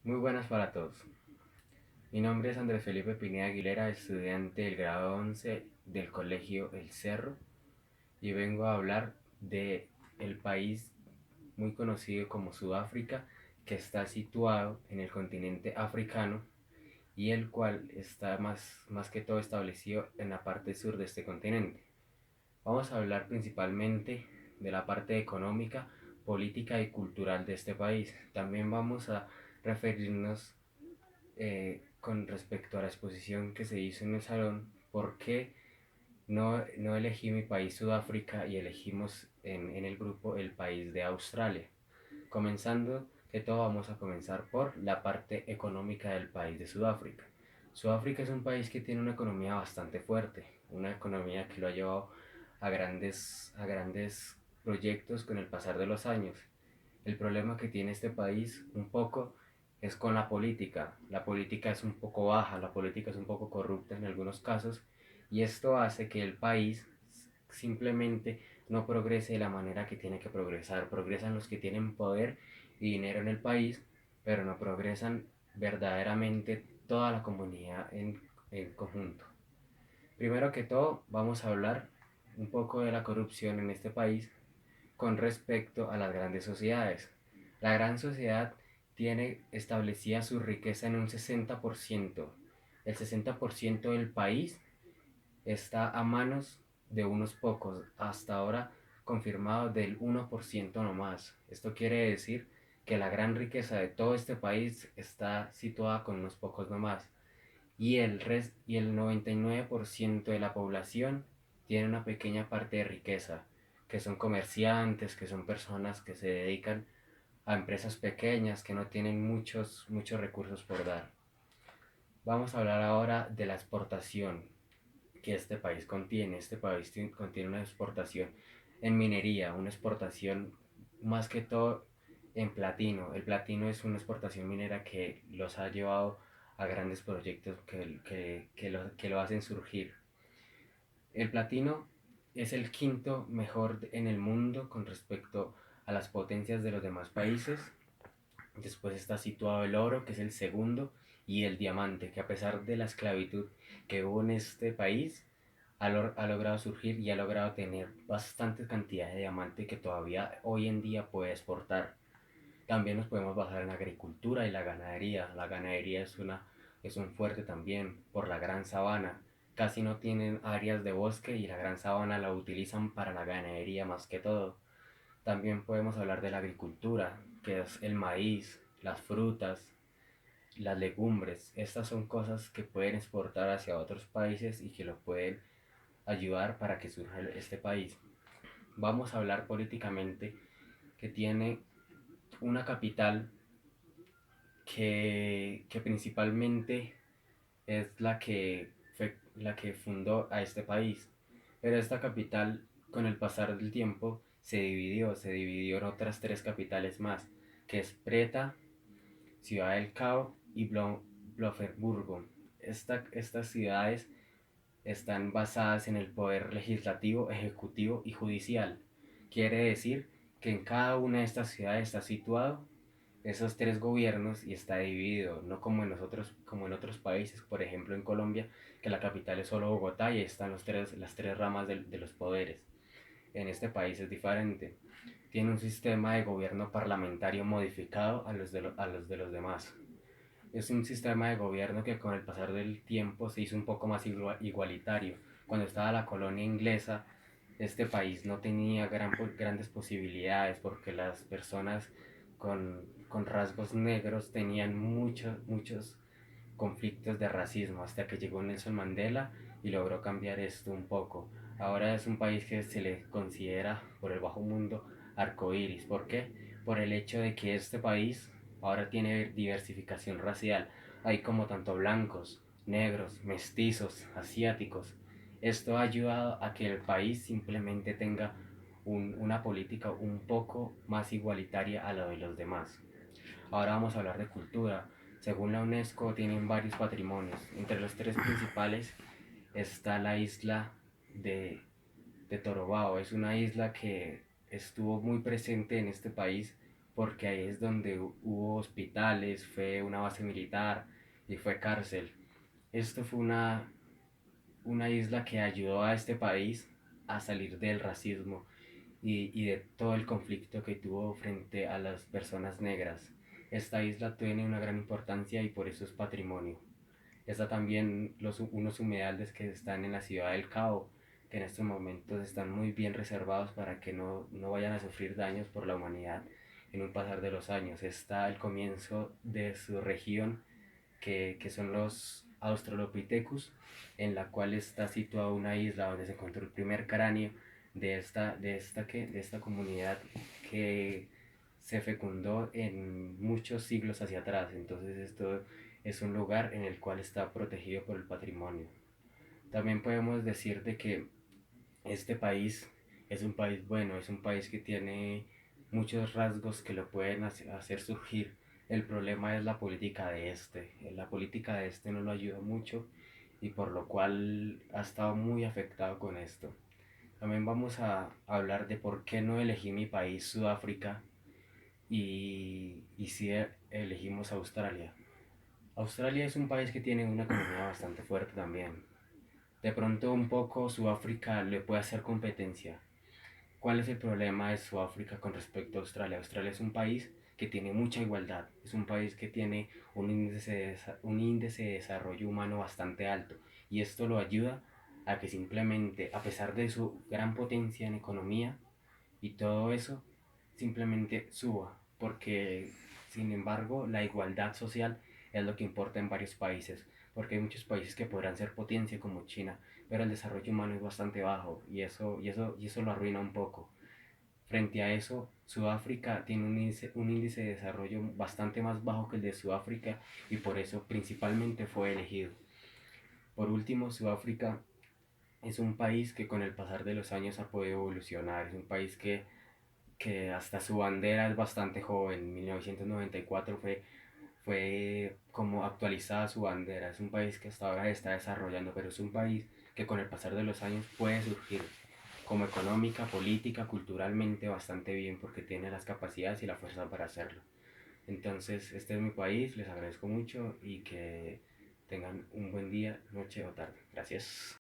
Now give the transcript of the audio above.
Muy buenas para todos. Mi nombre es Andrés Felipe Pineda Aguilera, estudiante del grado 11 del Colegio El Cerro, y vengo a hablar de el país muy conocido como Sudáfrica, que está situado en el continente africano y el cual está más que todo establecido en la parte sur de este continente. Vamos a hablar principalmente de la parte económica, política y cultural de este país. También vamos a referirnos con respecto a la exposición que se hizo en el salón, ¿por qué no elegí mi país Sudáfrica y elegimos en el grupo el país de Australia? Comenzando que todo, vamos a comenzar por la parte económica del país de Sudáfrica. Sudáfrica es un país que tiene una economía bastante fuerte, una economía que lo ha llevado a grandes proyectos con el pasar de los años. El problema que tiene este país un poco es con la política. La política es un poco baja, la política es un poco corrupta en algunos casos, y esto hace que el país simplemente no progrese de la manera que tiene que progresar. Progresan los que tienen poder y dinero en el país, pero no progresan verdaderamente toda la comunidad en conjunto. Primero que todo, vamos a hablar un poco de la corrupción en este país con respecto a las grandes sociedades. La gran sociedad tiene establecida su riqueza en un 60%. El 60% del país está a manos de unos pocos, hasta ahora confirmado del 1% nomás. Esto quiere decir que la gran riqueza de todo este país está situada con unos pocos nomás. Y el 99% de la población tiene una pequeña parte de riqueza, que son comerciantes, que son personas que se dedican a empresas pequeñas que no tienen muchos recursos por dar. Vamos a hablar ahora de la exportación que este país contiene. Este país contiene una exportación en minería, una exportación más que todo en platino. El platino es una exportación minera que los ha llevado a grandes proyectos que lo hacen surgir. El platino es el quinto mejor en el mundo con respecto a las potencias de los demás países. Después está situado el oro, que es el segundo, y el diamante, que a pesar de la esclavitud que hubo en este país, ha logrado surgir y ha logrado tener bastante cantidad de diamante que todavía hoy en día puede exportar. También nos podemos basar en la agricultura y la ganadería. La ganadería es un fuerte también por la gran sabana. Casi no tienen áreas de bosque y la gran sabana la utilizan para la ganadería más que todo. También podemos hablar de la agricultura, que es el maíz, las frutas, las legumbres. Estas son cosas que pueden exportar hacia otros países y que lo pueden ayudar para que surja este país. Vamos a hablar políticamente que tiene una capital que principalmente es la que fundó a este país. Pero esta capital, con el pasar del tiempo, se dividió en otras tres capitales más, que es Preta, Ciudad del Cabo y Bloferburgo. Estas ciudades están basadas en el poder legislativo, ejecutivo y judicial. Quiere decir que en cada una de estas ciudades está situado esos tres gobiernos y está dividido, no como en otros países, por ejemplo en Colombia, que la capital es solo Bogotá y ahí están las tres ramas de los poderes. En este país es diferente. Tiene un sistema de gobierno parlamentario modificado a los de los demás. Es un sistema de gobierno que con el pasar del tiempo se hizo un poco más igualitario. Cuando estaba la colonia inglesa, este país no tenía grandes posibilidades porque las personas con rasgos negros tenían muchos conflictos de racismo hasta que llegó Nelson Mandela y logró cambiar esto un poco. Ahora es un país que se le considera por el bajo mundo arcoíris. ¿Por qué? Por el hecho de que este país ahora tiene diversificación racial. Hay como tanto blancos, negros, mestizos, asiáticos. Esto ha ayudado a que el país simplemente tenga una política un poco más igualitaria a la de los demás. Ahora vamos a hablar de cultura. Según la UNESCO tienen varios patrimonios. Entre los tres principales está la isla de Torobao. Es una isla que estuvo muy presente en este país porque ahí es donde hubo hospitales, fue una base militar y fue cárcel. Esto fue una isla que ayudó a este país a salir del racismo y de todo el conflicto que tuvo frente a las personas negras. Esta isla tiene una gran importancia y por eso es patrimonio. Está también unos humedales que están en la ciudad del Cabo, que en estos momentos están muy bien reservados para que no vayan a sufrir daños por la humanidad en un pasar de los años. Está el comienzo de su región, que son los Australopithecus, en la cual está situada una isla donde se encontró el primer cráneo de esta comunidad que se fecundó en muchos siglos hacia atrás. Entonces esto es un lugar en el cual está protegido por el patrimonio. También podemos decir de que este país es un país bueno, es un país que tiene muchos rasgos que lo pueden hacer surgir. El problema es la política de este. La política de este no lo ayuda mucho y por lo cual ha estado muy afectado con esto. También vamos a hablar de por qué no elegí mi país, Sudáfrica, y si elegimos Australia. Australia es un país que tiene una economía bastante fuerte también. De pronto un poco Sudáfrica le puede hacer competencia. ¿Cuál es el problema de Sudáfrica con respecto a Australia? Australia es un país que tiene mucha igualdad, es un país que tiene un índice de desarrollo humano bastante alto y esto lo ayuda a que simplemente, a pesar de su gran potencia en economía y todo eso, simplemente suba, porque sin embargo la igualdad social es lo que importa en varios países, porque hay muchos países que podrán ser potencia como China, pero el desarrollo humano es bastante bajo y eso lo arruina un poco. Frente a eso, Sudáfrica tiene un índice de desarrollo bastante más bajo que el de Sudáfrica y por eso principalmente fue elegido. Por último, Sudáfrica es un país que con el pasar de los años ha podido evolucionar, es un país que hasta su bandera es bastante joven, en 1994 fue como actualizada su bandera. Es un país que hasta ahora se está desarrollando, pero es un país que con el pasar de los años puede surgir como económica, política, culturalmente bastante bien porque tiene las capacidades y la fuerza para hacerlo. Entonces, este es mi país, les agradezco mucho y que tengan un buen día, noche o tarde. Gracias.